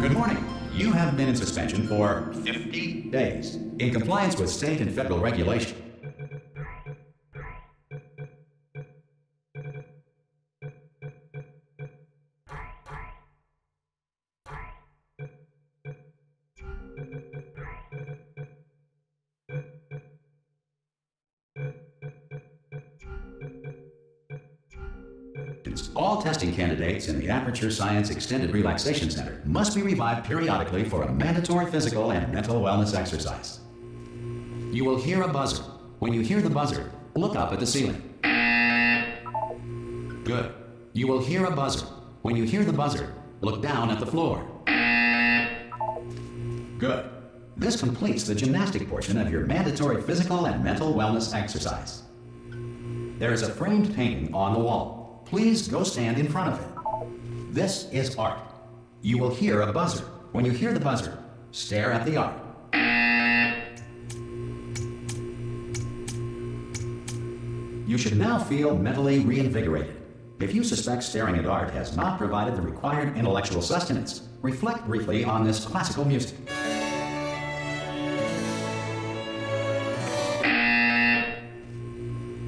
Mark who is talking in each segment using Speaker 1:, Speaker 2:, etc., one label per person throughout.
Speaker 1: Good morning. You have been in suspension for 50 days, in compliance with state and federal regulation. All testing candidates in the Aperture Science Extended Relaxation Center must be revived periodically for a mandatory physical and mental wellness exercise. You will hear a buzzer. When you hear the buzzer, look up at the ceiling. Good. You will hear a buzzer. When you hear the buzzer, look down at the floor. Good. This completes the gymnastic portion of your mandatory physical and mental wellness exercise. There is a framed painting on the wall. Please go stand in front of it. This is art. You will hear a buzzer. When you hear the buzzer, stare at the art. You should now feel mentally reinvigorated. If you suspect staring at art has not provided the required intellectual sustenance, reflect briefly on this classical music.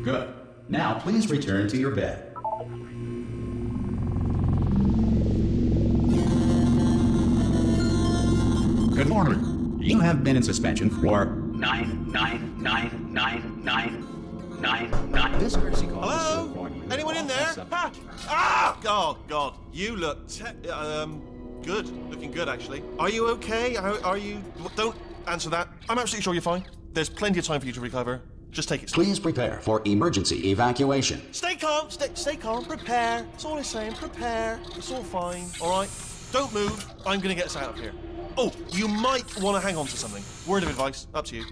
Speaker 1: Good. Now please return to your bed. Good morning. You have been in suspension for 9. This courtesy call.
Speaker 2: Hello? Anyone in there? Ah! Oh, God. You look good. Looking good, actually. Are you okay? Are you... Don't answer that. I'm absolutely sure you're fine. There's plenty of time for you to recover. Just take it slow.
Speaker 1: Please prepare for emergency evacuation.
Speaker 2: Stay calm. Stay calm. Prepare. That's all I'm saying. Prepare. It's all fine. All right? Don't move. I'm going to get us out of here. Oh, you might want to hang on to something. Word of advice. Up to you.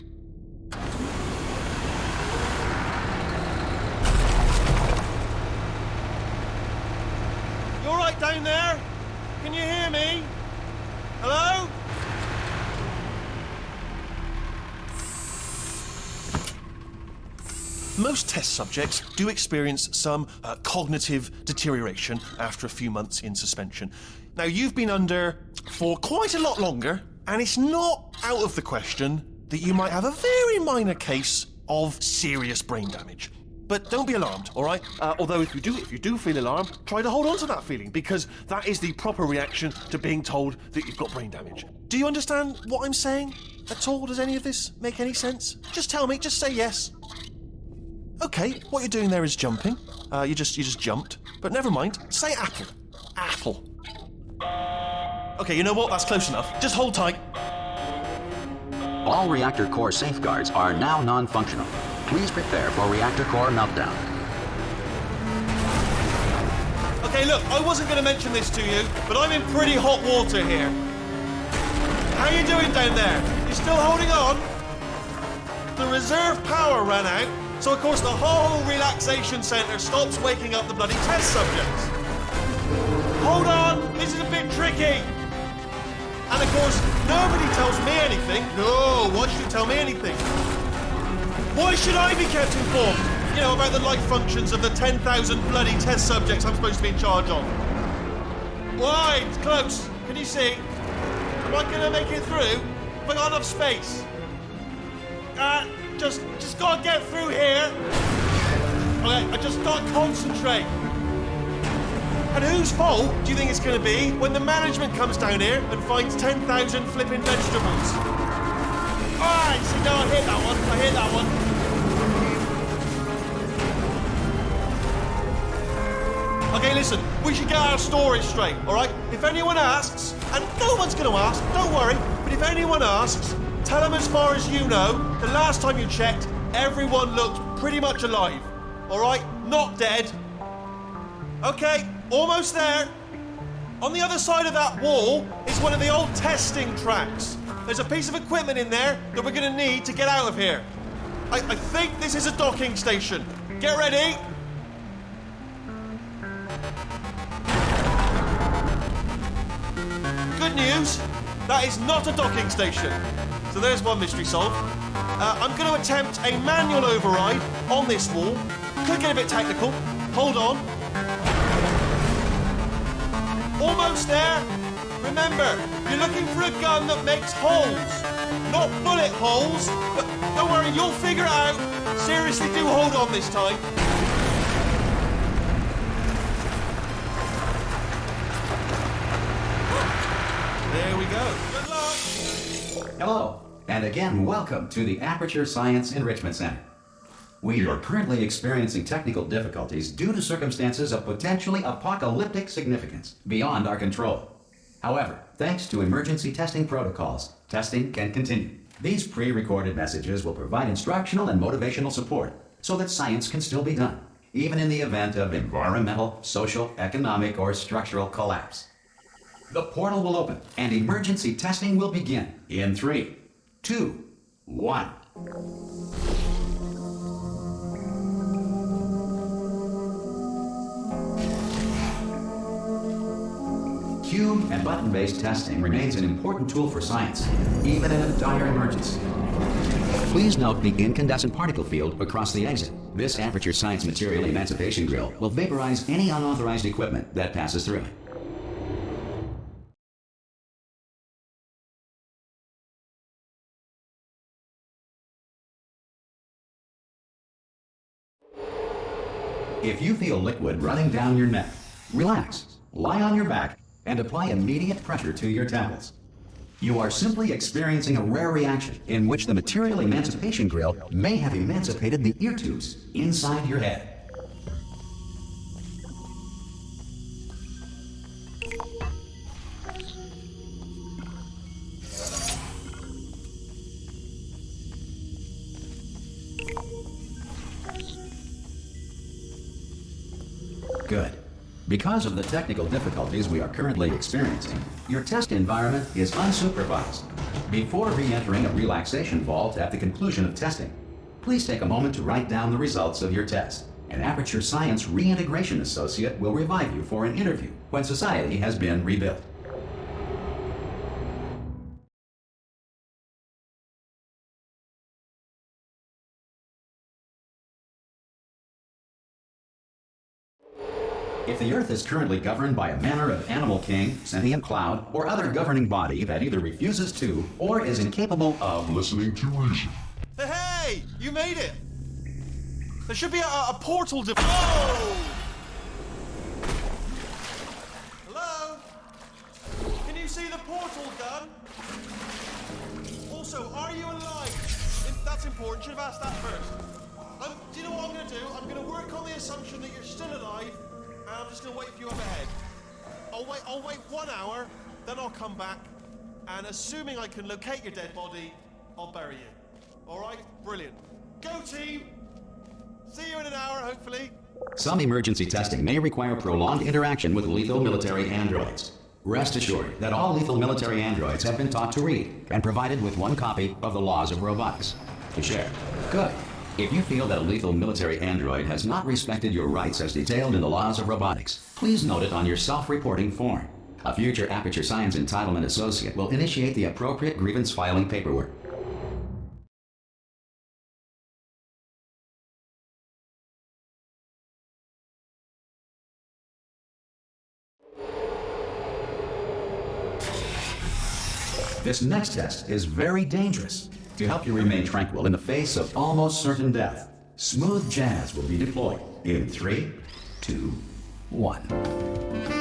Speaker 2: You all right down there? Can you hear me? Hello? Most test subjects do experience some cognitive deterioration after a few months in suspension. Now, you've been under for quite a lot longer, and it's not out of the question that you might have a very minor case of serious brain damage. But don't be alarmed, all right? Although if you do feel alarmed, try to hold on to that feeling, because that is the proper reaction to being told that you've got brain damage. Do you understand what I'm saying at all? Does any of this make any sense? Just tell me, just say yes. Okay, what you're doing there is jumping. You just jumped. But never mind. Say apple. Apple. Okay, you know what? That's close enough. Just hold tight.
Speaker 1: All reactor core safeguards are now non-functional. Please prepare for reactor core meltdown.
Speaker 2: Okay, look, I wasn't going to mention this to you, but I'm in pretty hot water here. How you doing down there? You still holding on? The reserve power ran out. So, of course, the whole relaxation centre stops waking up the bloody test subjects. Hold on, this is a bit tricky. And, of course, nobody tells me anything. No, why should you tell me anything? Why should I be kept informed? You know, about the life functions of the 10,000 bloody test subjects I'm supposed to be in charge of. Why? It's close. Can you see? Am I going to make it through? Have I got enough space? Just gotta get through here. Okay, I just gotta concentrate. And whose fault do you think it's gonna be when the management comes down here and finds 10,000 flipping vegetables? Alright, see, no, I hit that one. Okay, listen, we should get our stories straight, alright? If anyone asks, and no one's gonna ask, don't worry, but if anyone asks, tell them as far as you know, the last time you checked, everyone looked pretty much alive. All right, not dead. Okay, almost there. On the other side of that wall is one of the old testing tracks. There's a piece of equipment in there that we're going to need to get out of here. I think this is a docking station. Get ready. Good news, that is not a docking station. So there's one mystery solved. I'm going to attempt a manual override on this wall. Could get a bit technical. Hold on. Almost there. Remember, you're looking for a gun that makes holes. Not bullet holes, but don't worry, you'll figure it out. Seriously, do hold on this time. There we go. Good luck.
Speaker 1: Hello, and again, welcome to the Aperture Science Enrichment Center. We are currently experiencing technical difficulties due to circumstances of potentially apocalyptic significance beyond our control. However, thanks to emergency testing protocols, testing can continue. These pre-recorded messages will provide instructional and motivational support so that science can still be done, even in the event of environmental, social, economic, or structural collapse. The portal will open and emergency testing will begin in 3, 2, 1. Cube and button-based testing remains an important tool for science, even in a dire emergency. Please note the incandescent particle field across the exit. This Aperture Science Material Emancipation Grill will vaporize any unauthorized equipment that passes through it. If you feel liquid running down your neck, relax, lie on your back, and apply immediate pressure to your temples. You are simply experiencing a rare reaction in which the Material Emancipation Grill may have emancipated the ear tubes inside your head. Good. Because of the technical difficulties we are currently experiencing, your test environment is unsupervised. Before re-entering a relaxation vault at the conclusion of testing, please take a moment to write down the results of your test. An Aperture Science Reintegration Associate will revive you for an interview when society has been rebuilt. If the Earth is currently governed by a manner of animal king, sentient cloud, or other governing body that either refuses to or is incapable of listening to reason.
Speaker 2: Hey! You made it! There should be a portal to... Oh! Hello? Can you see the portal gun? Also, are you alive? That's important. Should have asked that first. Do you know what I'm going to do? I'm going to work on the assumption that you're still alive. And I'm just going to wait for you up ahead. I'll wait 1 hour, then I'll come back, and assuming I can locate your dead body, I'll bury you. All right? Brilliant. Go, team! See you in an hour, hopefully.
Speaker 1: Some emergency testing may require prolonged interaction with lethal military androids. Rest assured that all lethal military androids have been taught to read and provided with 1 copy of the Laws of Robotics to share. Good. If you feel that a lethal military android has not respected your rights as detailed in the Laws of Robotics, please note it on your self-reporting form. A future Aperture Science Entitlement Associate will initiate the appropriate grievance filing paperwork. This next test is very dangerous. To help you remain tranquil in the face of almost certain death, smooth jazz will be deployed in 3, 2, 1.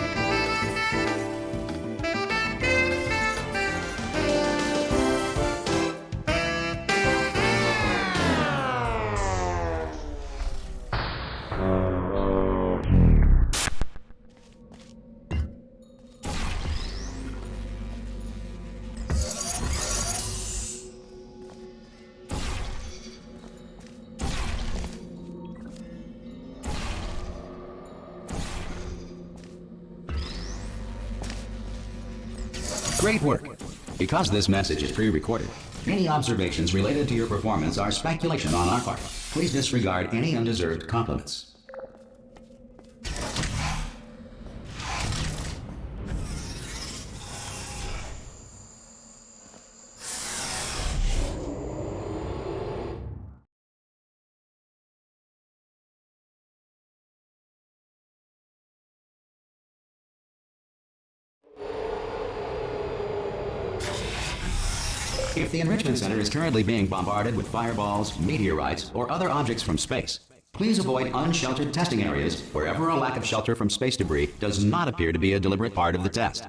Speaker 1: Great work. Because this message is pre-recorded, any observations related to your performance are speculation on our part. Please disregard any undeserved compliments. If the Enrichment Center is currently being bombarded with fireballs, meteorites, or other objects from space, please avoid unsheltered testing areas wherever a lack of shelter from space debris does not appear to be a deliberate part of the test.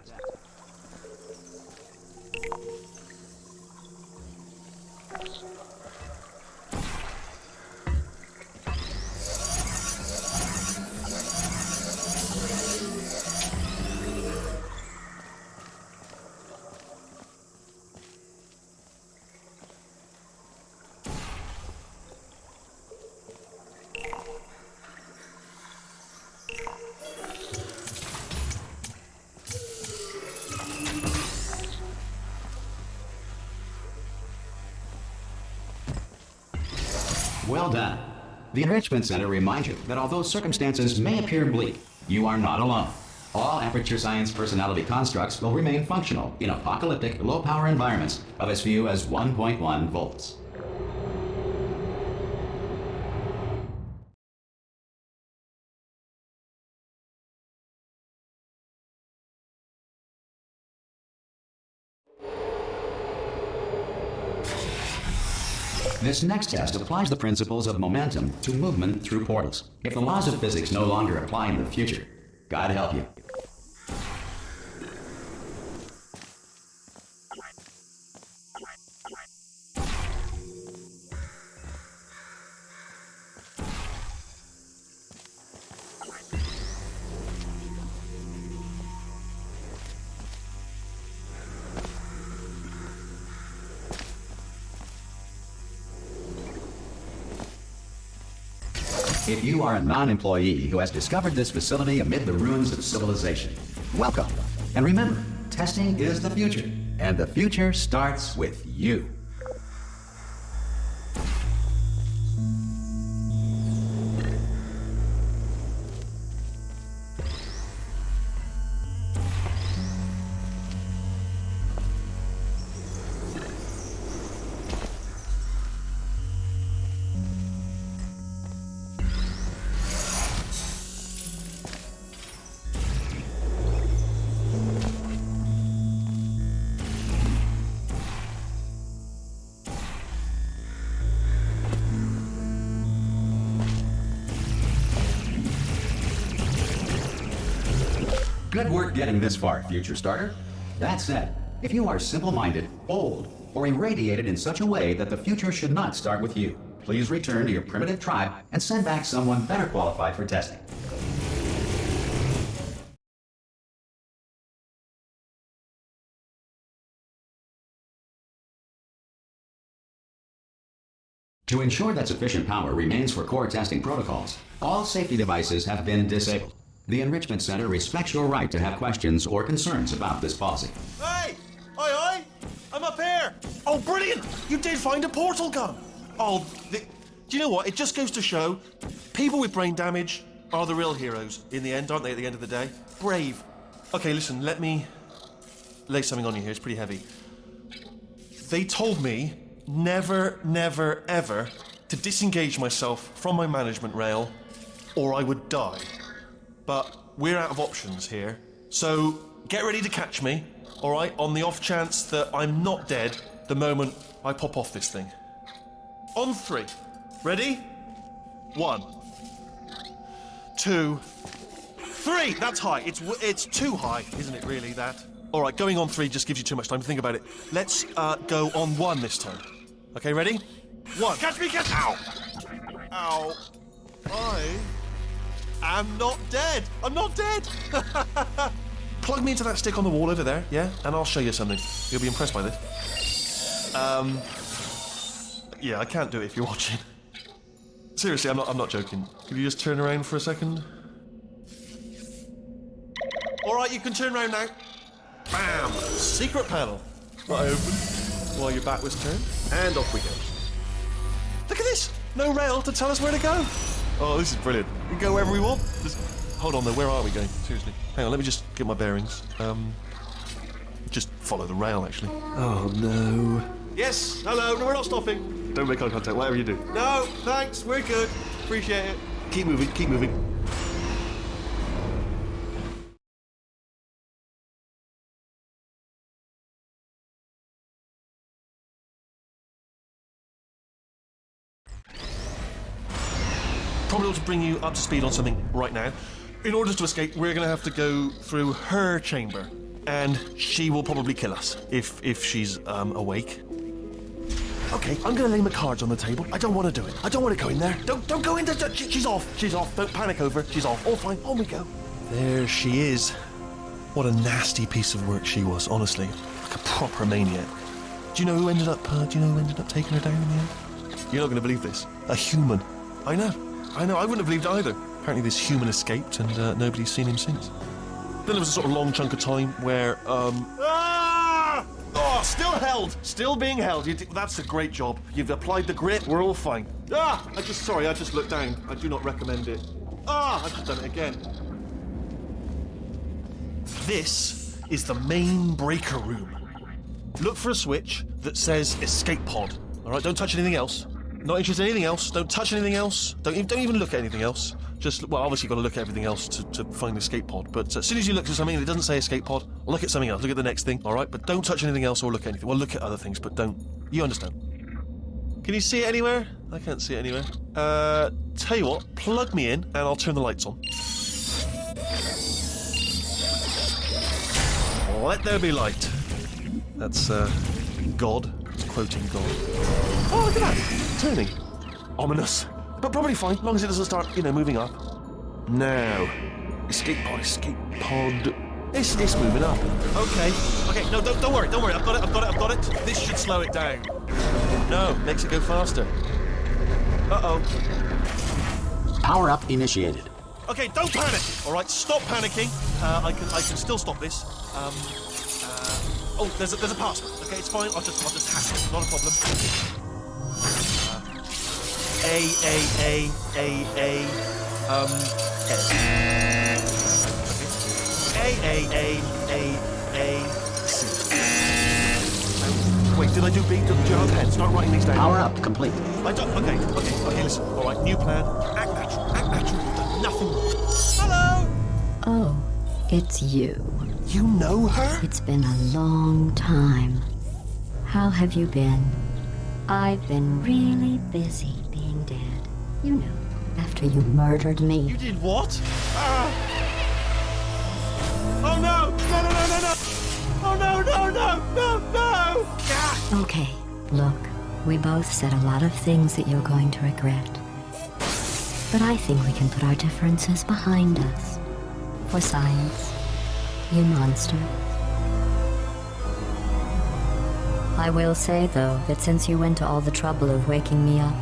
Speaker 1: Well done. The Enrichment Center reminds you that although circumstances may appear bleak, you are not alone. All Aperture Science personality constructs will remain functional in apocalyptic, low-power environments of as few as 1.1 volts. This next test applies the principles of momentum to movement through portals. If the laws of physics no longer apply in the future, God help you. If you are a non-employee who has discovered this facility amid the ruins of civilization, welcome. And remember, testing is the future, and the future starts with you. Good work getting this far, future starter. That said, if you are simple-minded, old, or irradiated in such a way that the future should not start with you, please return to your primitive tribe and send back someone better qualified for testing. To ensure that sufficient power remains for core testing protocols, all safety devices have been disabled. The Enrichment Center respects your right to have questions or concerns about this policy.
Speaker 2: Hey! Oi, oi! I'm up here! Oh, brilliant! You did find a portal gun! Oh, do you know what? It just goes to show people with brain damage are the real heroes in the end, aren't they, at the end of the day? Brave. Okay, listen, let me lay something on you here. It's pretty heavy. They told me never, never, ever to disengage myself from my management rail or I would die. But we're out of options here, so get ready to catch me, all right, on the off chance that I'm not dead the moment I pop off this thing. On 3. Ready? 1, 2, 3. That's high. It's too high, isn't it, really, that? All right, going on 3 just gives you too much time to think about it. Let's go on 1 this time. Okay, ready? 1. Catch me, catch... Ow! Ow. I'm not dead. I'm not dead. Plug me into that stick on the wall over there, yeah? And I'll show you something. You'll be impressed by this. Yeah, I can't do it if you're watching. Seriously, I'm not joking. Could you just turn around for a second? All right, you can turn around now. Bam! Secret panel. I open while your back was turned, and off we go. Look at this! No rail to tell us where to go. Oh, this is brilliant. We can go wherever we want. Just... Hold on though, where are we going? Seriously. Hang on, let me just get my bearings. Just follow the rail, actually. Oh, no. Yes, hello, no, we're not stopping. Don't make eye contact, whatever you do. No, thanks, we're good. Appreciate it. Keep moving, keep moving. Probably ought to bring you up to speed on something right now. In order to escape, we're going to have to go through her chamber. And she will probably kill us, if she's, awake. Okay, I'm going to lay my cards on the table. I don't want to do it. I don't want to go in there. Don't go in there. She's off. She's off. Don't panic over. She's off. All fine. On we go. There she is. What a nasty piece of work she was, honestly. Like a proper maniac. Do you know who ended up taking her down in the end? You're not going to believe this. A human. I know. I wouldn't have believed it either. Apparently this human escaped and nobody's seen him since. Then there was a sort of long chunk of time where, Oh, still held! Still being held. That's a great job. You've applied the grit, we're all fine. I just looked down. I do not recommend it. I've just done it again. This is the main breaker room. Look for a switch that says escape pod. All right, don't touch anything else. Not interested in anything else. Don't touch anything else. Don't even look at anything else. Just, well, obviously you've got to look at everything else to find the escape pod. But as soon as you look at something that doesn't say escape pod, look at something else. Look at the next thing, all right? But don't touch anything else or look at anything. Well, look at other things, but don't. You understand? Can you see it anywhere? I can't see it anywhere. Tell you what, plug me in and I'll turn the lights on. Let there be light. That's, God. Quoting God. Oh, look at that! Turning. Ominous. But probably fine, as long as it doesn't start, moving up. Now. Escape pod. It's moving up. Okay, no, don't worry. I've got it. This should slow it down. No, makes it go faster. Uh-oh.
Speaker 1: Power up initiated.
Speaker 2: Okay, don't panic! Alright, stop panicking. I can still stop this. Oh, there's a password. Okay, it's fine. I'll just hack it. Not a problem. C. Wait, did I do B? Do you have a pen? Start writing these down.
Speaker 1: Power up complete.
Speaker 2: I don't. Okay, listen. All right, new plan. Act natural. You've done nothing wrong. Hello!
Speaker 3: Oh, it's you.
Speaker 2: You know her?
Speaker 3: It's been a long time. How have you been? I've been really busy being dead. You know, after you murdered me.
Speaker 2: You did what? Oh no! No! Oh no!
Speaker 3: Okay, look, we both said a lot of things that you're going to regret. But I think we can put our differences behind us. For science. You monster. I will say, though, that since you went to all the trouble of waking me up,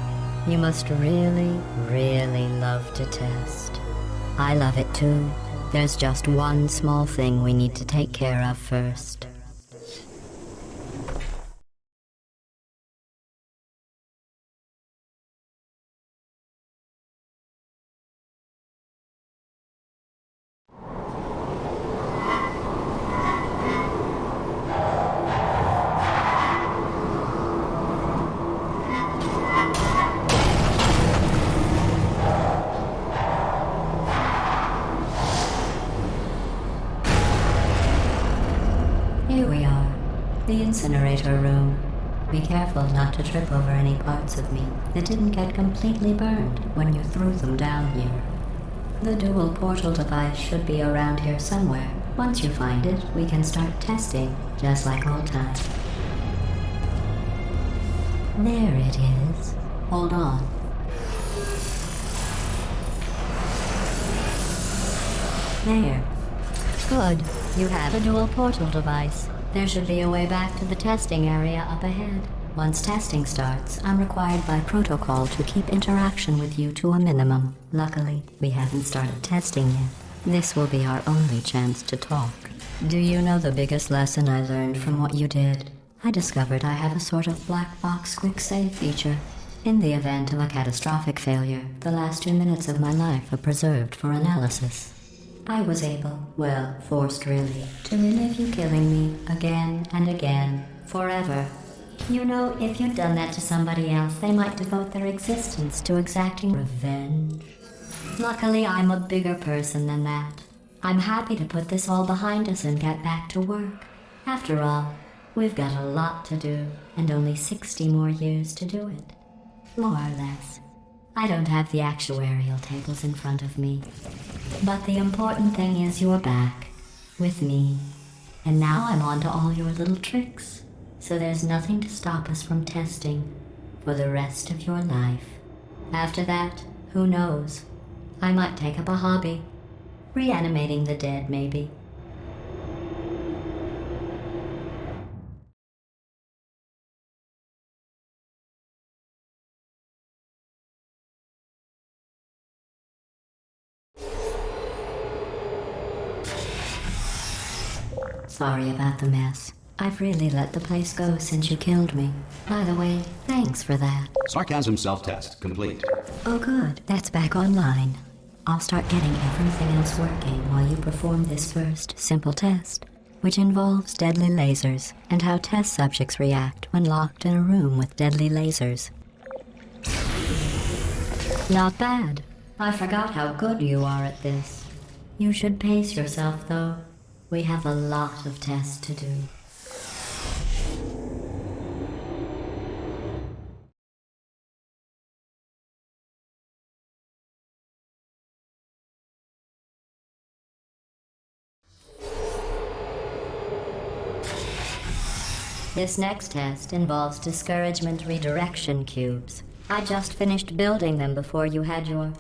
Speaker 3: you must really, really love to test. I love it too. There's just one small thing we need to take care of first. Here we are, the incinerator room. Be careful not to trip over any parts of me that didn't get completely burned when you threw them down here. The dual portal device should be around here somewhere. Once you find it, we can start testing, just like old times. There it is. Hold on. There. Good. You have a dual portal device. There should be a way back to the testing area up ahead. Once testing starts, I'm required by protocol to keep interaction with you to a minimum. Luckily, we haven't started testing yet. This will be our only chance to talk. Do you know the biggest lesson I learned from what you did? I discovered I have a sort of black box quick save feature. In the event of a catastrophic failure, the last 2 minutes of my life are preserved for analysis. I was able, well, forced really, to relive you killing me again and again, forever. You know, if you'd done that to somebody else, they might devote their existence to exacting revenge. Luckily, I'm a bigger person than that. I'm happy to put this all behind us and get back to work. After all, we've got a lot to do, and only 60 more years to do it. More or less. I don't have the actuarial tables in front of me. But the important thing is you're back, with me. And now I'm on to all your little tricks. So there's nothing to stop us from testing for the rest of your life. After that, who knows? I might take up a hobby. Reanimating the dead, maybe. Sorry about the mess. I've really let the place go since you killed me. By the way, thanks for that.
Speaker 1: Sarcasm self-test complete.
Speaker 3: Oh good, that's back online. I'll start getting everything else working while you perform this first simple test, which involves deadly lasers and how test subjects react when locked in a room with deadly lasers. Not bad. I forgot how good you are at this. You should pace yourself, though. We have a lot of tests to do. This next test involves discouragement redirection cubes. I just finished building them before you had your,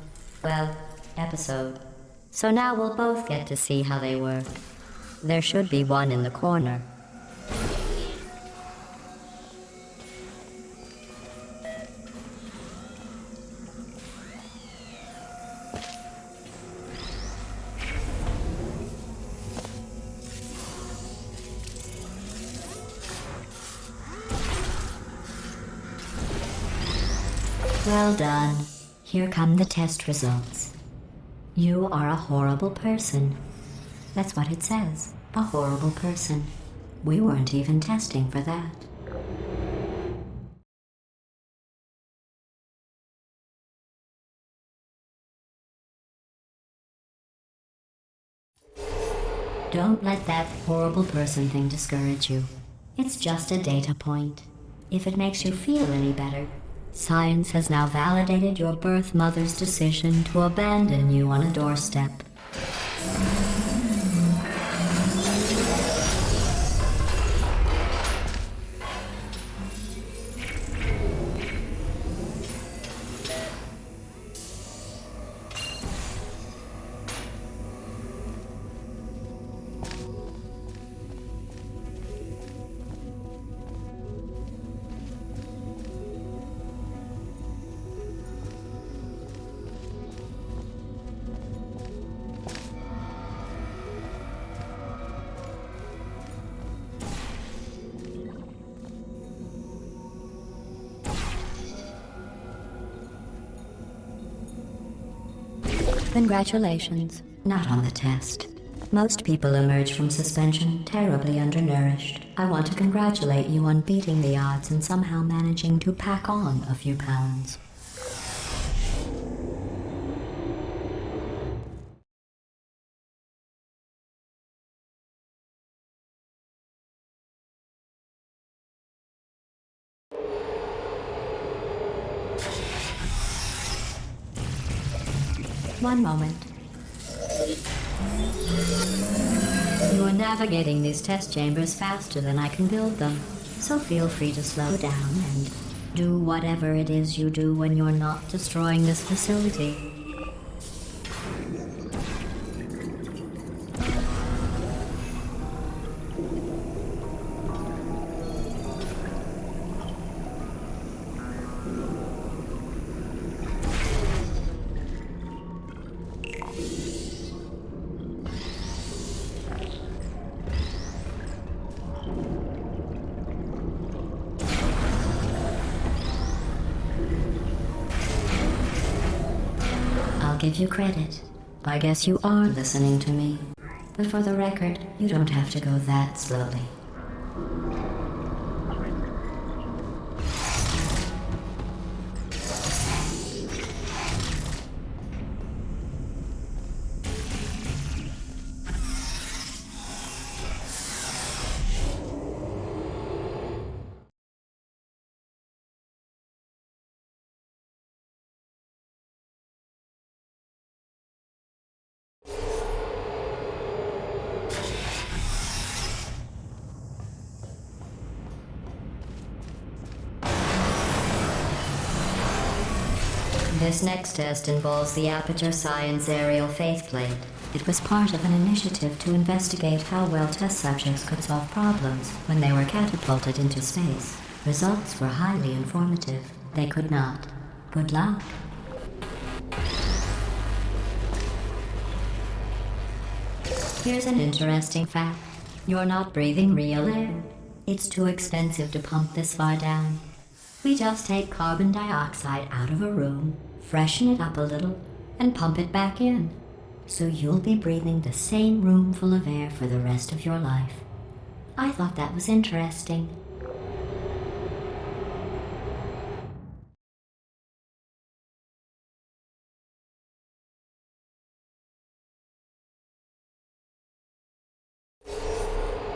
Speaker 3: well, episode. So now we'll both get to see how they work. There should be one in the corner. Well done. Here come the test results. You are a horrible person. That's what it says. A horrible person. We weren't even testing for that. Don't let that horrible person thing discourage you. It's just a data point. If it makes you feel any better, science has now validated your birth mother's decision to abandon you on a doorstep. Congratulations. Not on the test. Most people emerge from suspension terribly undernourished. I want to congratulate you on beating the odds and somehow managing to pack on a few pounds. One moment. You are navigating these test chambers faster than I can build them, so feel free to slow down and do whatever it is you do when you're not destroying this facility. give you credit. I guess you are listening to me. But for the record, you don't have to go that slowly. This next test involves the Aperture Science Aerial Faithplate. It was part of an initiative to investigate how well test subjects could solve problems when they were catapulted into space. Results were highly informative. They could not. Good luck. Here's an interesting fact. You're not breathing real air. It's too expensive to pump this far down. We just take carbon dioxide out of a room, freshen it up a little, and pump it back in. So you'll be breathing the same room full of air for the rest of your life. I thought that was interesting.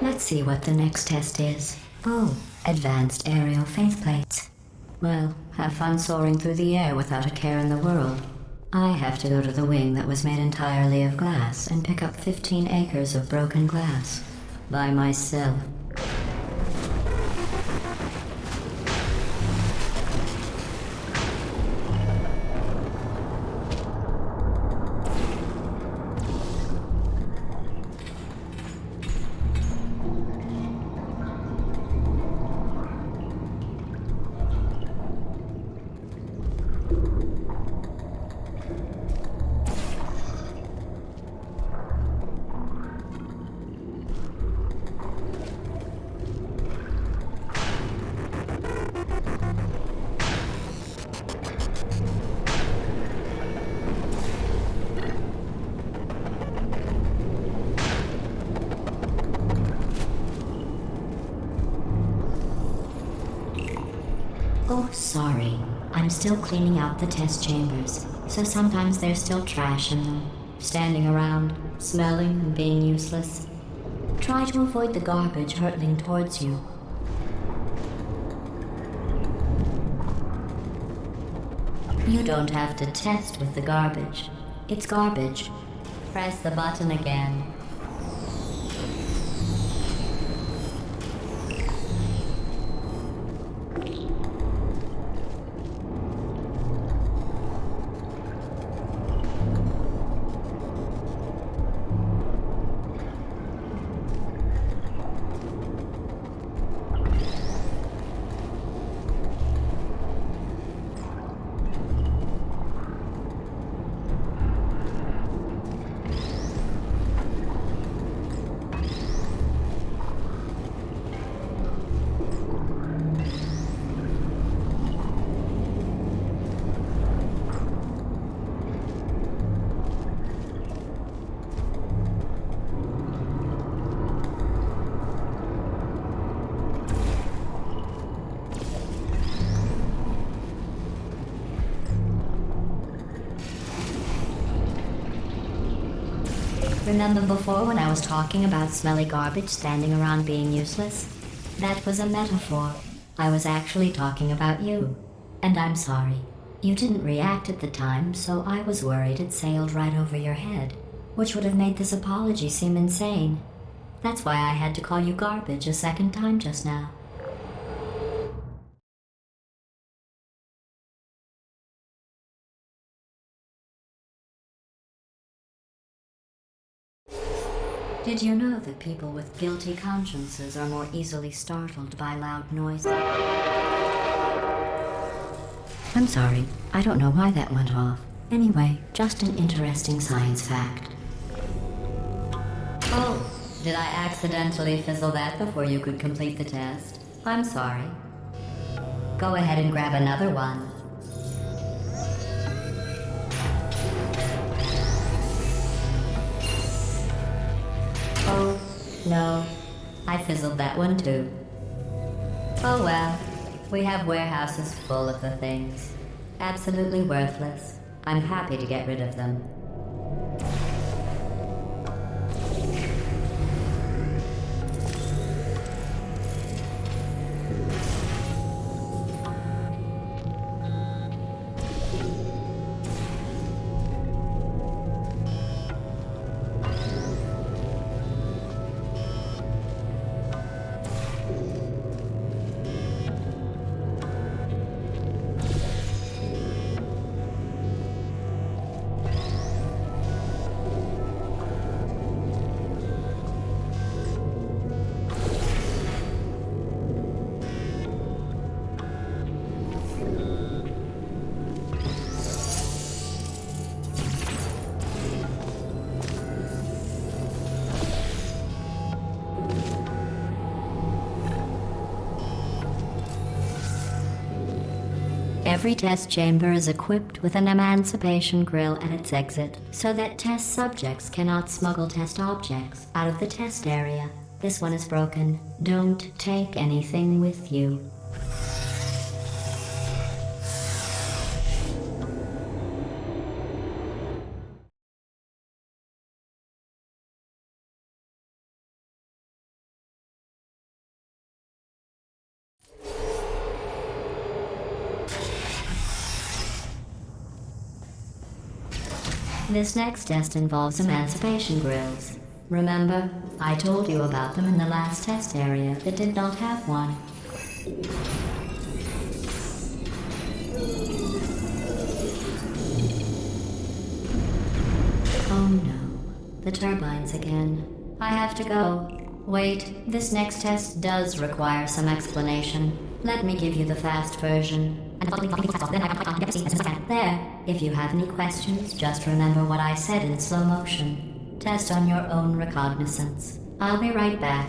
Speaker 3: Let's see what the next test is. Oh, advanced aerial faithplates. Well, have fun soaring through the air without a care in the world. I have to go to the wing that was made entirely of glass and pick up 15 acres of broken glass. By myself. Oh, sorry. I'm still cleaning out the test chambers, so sometimes there's still trash in them, standing around, smelling and being useless. Try to avoid the garbage hurtling towards you. You don't have to test with the garbage. It's garbage. Press the button again. Remember before when I was talking about smelly garbage standing around being useless? That was a metaphor. I was actually talking about you. And I'm sorry. You didn't react at the time, so I was worried it sailed right over your head, which would have made this apology seem insane. That's why I had to call you garbage a second time just now. Did you know that people with guilty consciences are more easily startled by loud noises? I'm sorry, I don't know why that went off. Anyway, just an interesting science fact. Oh, did I accidentally fizzle that before you could complete the test? I'm sorry. Go ahead and grab another one. No, I fizzled that one too. Oh well, we have warehouses full of the things. Absolutely worthless. I'm happy to get rid of them. Every test chamber is equipped with an emancipation grill at its exit, so that test subjects cannot smuggle test objects out of the test area. This one is broken. Don't take anything with you. This next test involves emancipation grills. Remember, I told you about them in the last test area that did not have one. Oh no, the turbines again. I have to go. Wait, this next test does require some explanation. Let me give you the fast version. There. If you have any questions, just remember what I said in slow motion. Test on your own recognizance. I'll be right back.